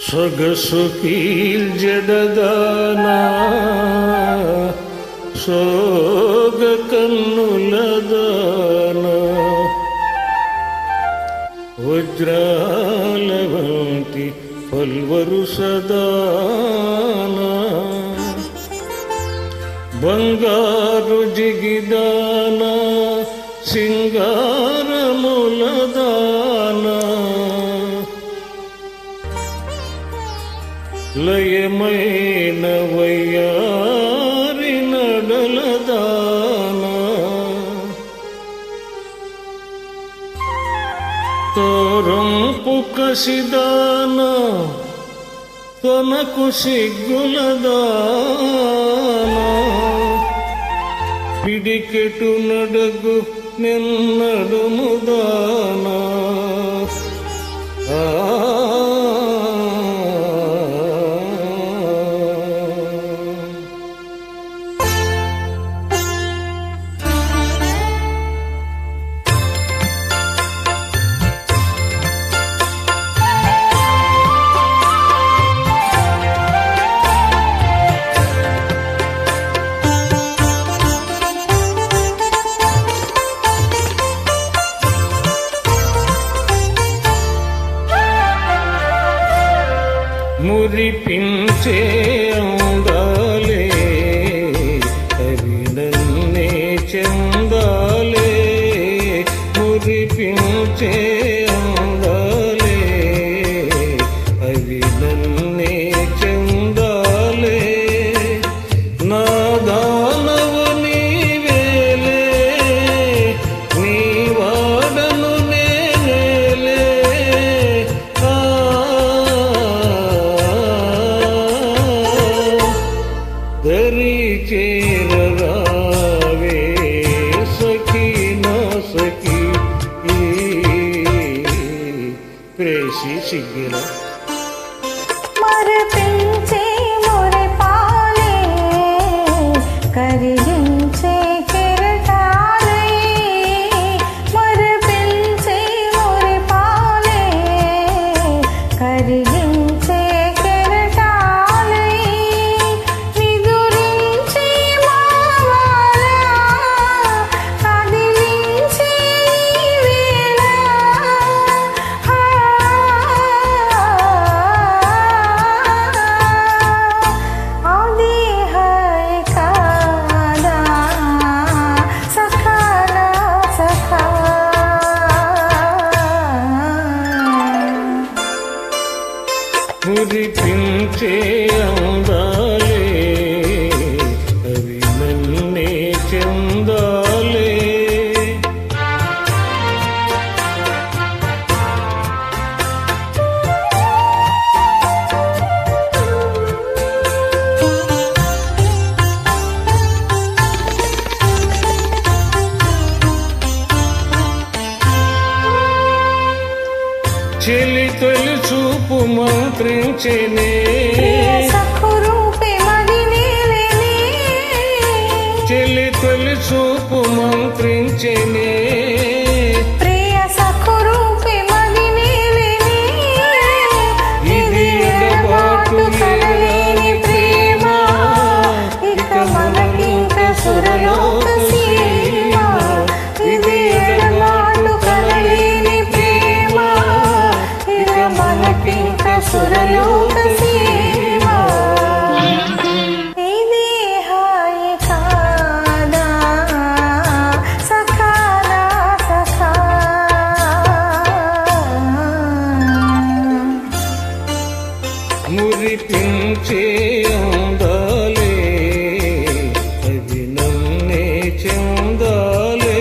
సొగసు కీల్జడదానా సోగ కన్నులదానా వజ్రాల వంటి పల్వరు సదానా బంగారు జిగిదానా సింగారములదానా లయమైన వయ్యారి నడలదానా తోరంపు కసిదానా తనకు సిగ్గులదానా పిడికెటు నడగు నిన్నడుముదానా మురిపించే అందాలే అవి నన్నే చందాలే మురిపించే అందాలే అవి నన్నే చందాలే నా దానవు నీవేలే నీ వాడను నేనేలే దరి చేరరావే సఖీ నా సఖీ ప్రేసి సిగ్గిన మరపించే మురిపాలే కరిగించే కెరటాలే మరపించే మురిపాలే కరిగించే మురిపించే అందాలే అవి నన్నే చందాలే చెలి తొలి చూపు మంత్రించెనే చెలి తొలి చూపు మంత్రించెనే ప్రియ సఖురూపి మదినేలిని ఇది ఎడబాటు కలలేని ప్రేమ ఇక మనకింక సురలోక సీమ ఇది ఎడబాటు కలలేని ప్రేమ ఇక మనకింక సురలోక సీమ ఇది హాయి కాదా సఖానా సఖా మురిపించే అందాలే అవి నన్నే చందాలే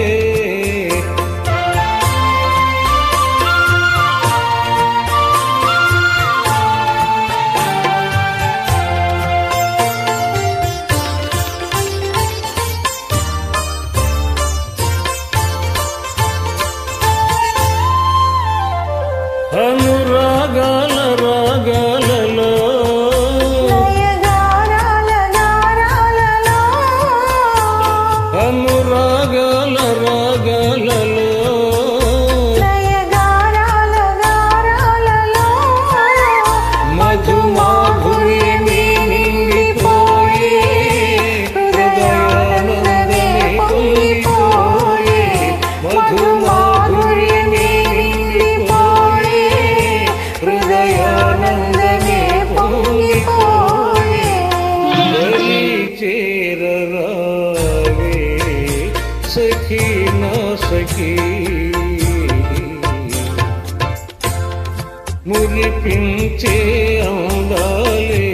అనురాగాల రాగాలలో అనురాగాల ఆనందమే పొంగిపోయే దరి చేరరావే సఖీ నా సఖీ మురిపించే అందాలే